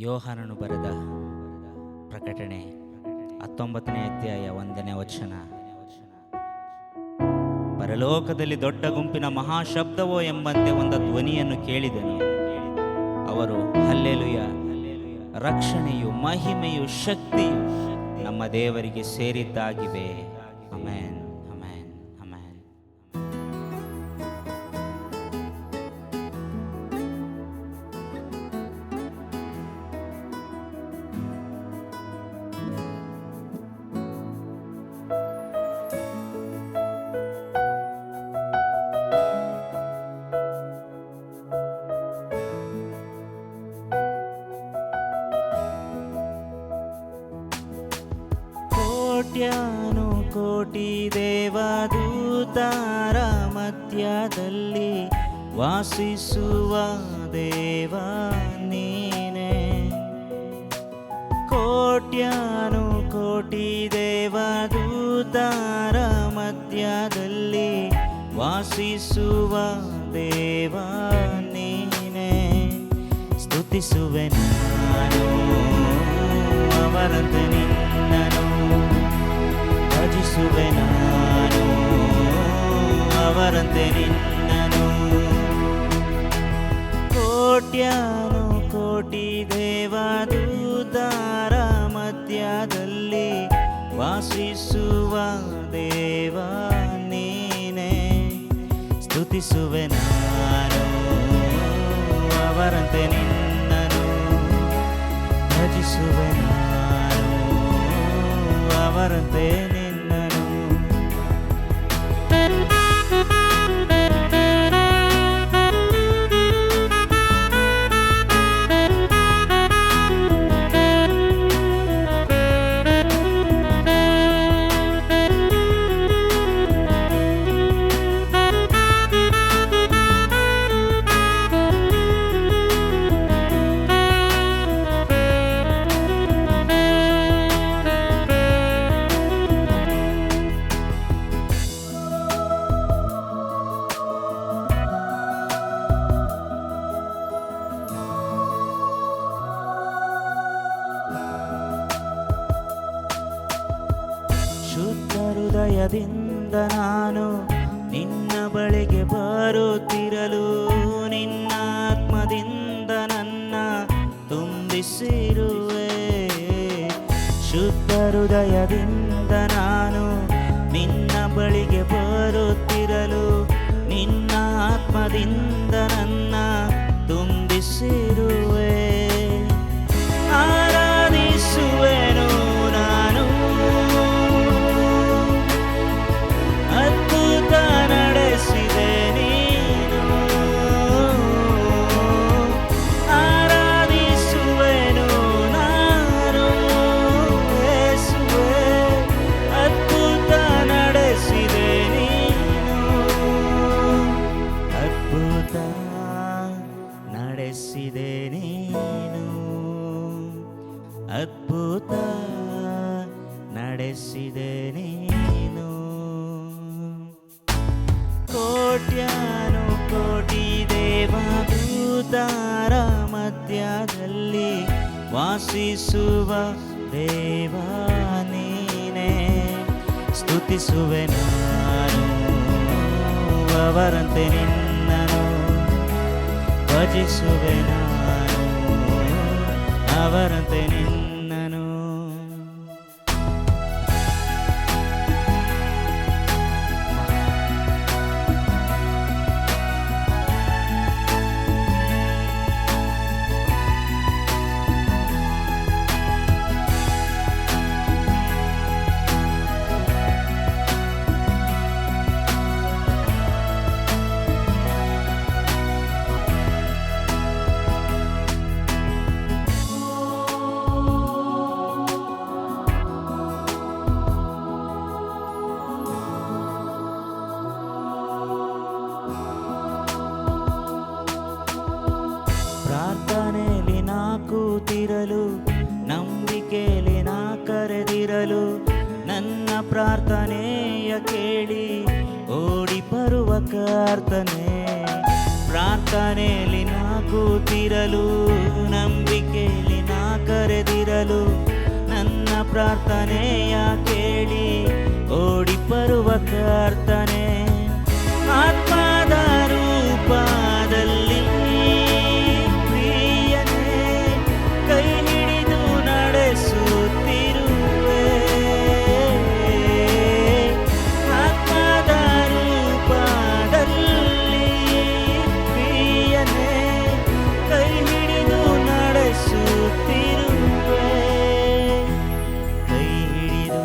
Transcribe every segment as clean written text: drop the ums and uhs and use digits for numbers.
ಯೋಹಾನನು ಬರೆದ ಪ್ರಕಟಣೆ 19ನೇ ಅಧ್ಯಾಯ 1ನೇ ವಚನ. ಪರಲೋಕದಲ್ಲಿ ದೊಡ್ಡ ಗುಂಪಿನ ಮಹಾಶಬ್ದವೋ ಎಂಬಂತೆ ಒಂದು ಧ್ವನಿಯನ್ನು ಕೇಳಿದನು. ಅವರು ಹಲ್ಲೆಲೂಯ, ರಕ್ಷಣೆಯು ಮಹಿಮೆಯು ಶಕ್ತಿಯು ನಮ್ಮ ದೇವರಿಗೆ ಸೇರಿದ್ದಾಗಿವೆ. Amen, amen, amen. ಕೋಟ್ಯಾನು ಕೋಟಿ ದೇವದೂತರ ಮಧ್ಯದಲ್ಲಿ ವಾಸಿಸುವ ದೇವ ನೀನೇ. ಕೋಟ್ಯಾನು ಕೋಟಿ ದೇವದೂತರ ಮಧ್ಯದಲ್ಲಿ ವಾಸಿಸುವ ದೇವ ನೀನೇ. ಸ್ತುತಿಸುವೆ ನಾನು ಅವರಂತೆ ನಿನ್ನನು, ಭಜಿಸುವೆ ನಾನು ಅವರಂತೆ ನಿನ್ನನು. ಕೋಟ್ಯಾನು ಕೋಟಿ ದೇವದೂತರ ಮಧ್ಯದಲ್ಲಿ ವಾಸಿಸುವ ದೇವ ನೀನೇ. ಸ್ತುತಿಸುವೆ ನಾನು ಅವರಂತೆ ನಿನ್ನನು, ಭಜಿಸುವೆ ನಾನು ಅವರಂತೆ ನಿನ್ನನು. ಶುದ್ಧ ಹೃದಯದಿಂದ ನಾನು ನಿನ್ನ ಬಳಿಗೆ ಬರುತ್ತಿರಲು, ನಿನ್ನ ಆತ್ಮದಿಂದ ನನ್ನ ತುಂಬಿಸಿರುವೆ. ಶುದ್ಧ ಹೃದಯದಿಂದ ನಾನು ನಿನ್ನ ಬಳಿಗೆ ಬರುತ್ತಿರಲು, ನಿನ್ನ ಆತ್ಮದಿಂದ ನನ್ನ ತುಂಬಿಸಿರುವೆ. ಆರಾಧಿಸುವೆನು ನಾನು, ಅದ್ಭುತ ನಡೆಸಿದೆ ನೀನು. ಆರಾಧಿಸುವೆನು ನಾನು ಯೇಸುವೇ, ಅದ್ಭುತ ನಡೆಸಿದೆ ನೀನು. ಅದ್ಭುತ ನಡೆಸಿದೆ ನೀನು, ಅದ್ಭುತ ನಡೆಸಿದೆ ನೀನು. ಕೋಟ್ಯಾನು ಕೋಟಿ ದೇವದೂತರ ಮಧ್ಯದಲ್ಲಿ ವಾಸಿಸುವ ದೇವ ನೀನೇ. ಸ್ತುತಿಸುವೆ ನಾನು ಅವರಂತೆ ನಿನ್ನನು, ಭಜಿಸುವೆ ನಾನು ಅವರಂತೆ ನಿನ್ನನು. ಪ್ರಾರ್ಥನೆಯಲ್ಲಿ ನಾ ಕೂತಿರಲು, ನಂಬಿಕೆಯಲ್ಲಿ ನಾ ಕರೆದಿರಲು, ನನ್ನ ಪ್ರಾರ್ಥನೆಯ ಕೇಳಿ ಓಡಿ ಬರುವ ಕರ್ತನೇ. ಪ್ರಾರ್ಥನೆಯಲ್ಲಿ ನಾ ಕೂತಿರಲು, ನಂಬಿಕೆಯಲ್ಲಿ ನಾ ಪ್ರಾರ್ಥನೆಯ ಕೇಳಿ ಓಡಿ ಬರುವ ಕರ್ತನೆ. ಆತ್ಮದ ರೂಪದಲ್ಲಿ ಪ್ರಿಯನೇ ಕೈ ಹಿಡಿದು ನಡೆಸುತ್ತಿರುವೆ. ಆತ್ಮದ ರೂಪದಲ್ಲಿ ಪ್ರಿಯನೇ ಕೈ ಹಿಡಿದು ನಡೆಸುತ್ತಿರುವೆ. ಕೈ ಹಿಡಿದು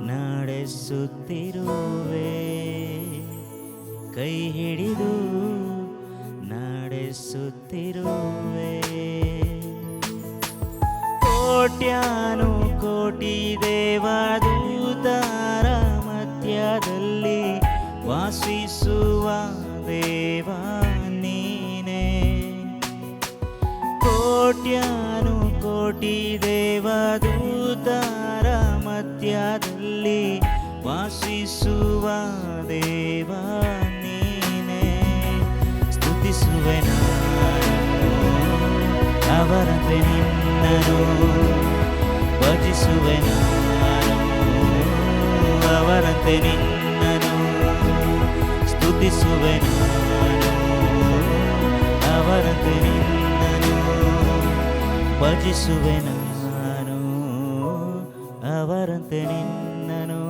ನಡೆಸುತ್ತಿರುವೆ. ಕೈ ಹಿಡಿದು ನಡೆಸುತ್ತಿರುವೆ. ಕೋಟ್ಯಾನು ಕೋಟಿ ದೇವದೂತರ ಮಧ್ಯದಲ್ಲಿ ವಾಸಿಸುವ ದೇವ ನೀನೇ. ಕೋಟ್ಯಾನು ಕೋಟಿ ದೇವದೂತರ ಮಧ್ಯದಲ್ಲಿ ವಾಸಿಸುವ ದೇವ ನೀನೇ. ಸ್ತುತಿಸುವೆ ನಾನು ಅವರಂತೆ ನಿನ್ನನು, ಭಜಿಸುವೆ ನಾನು ಅವರಂತೆ ನಿನ್ನನು. ಸ್ತುತಿಸುವೆ ನಾನು ಅವರಂತೆ ನಿನ್ನನು, ಭಜಿಸುವೆ ನಾನು ಅವರಂತೆ ನಿನ್ನನು.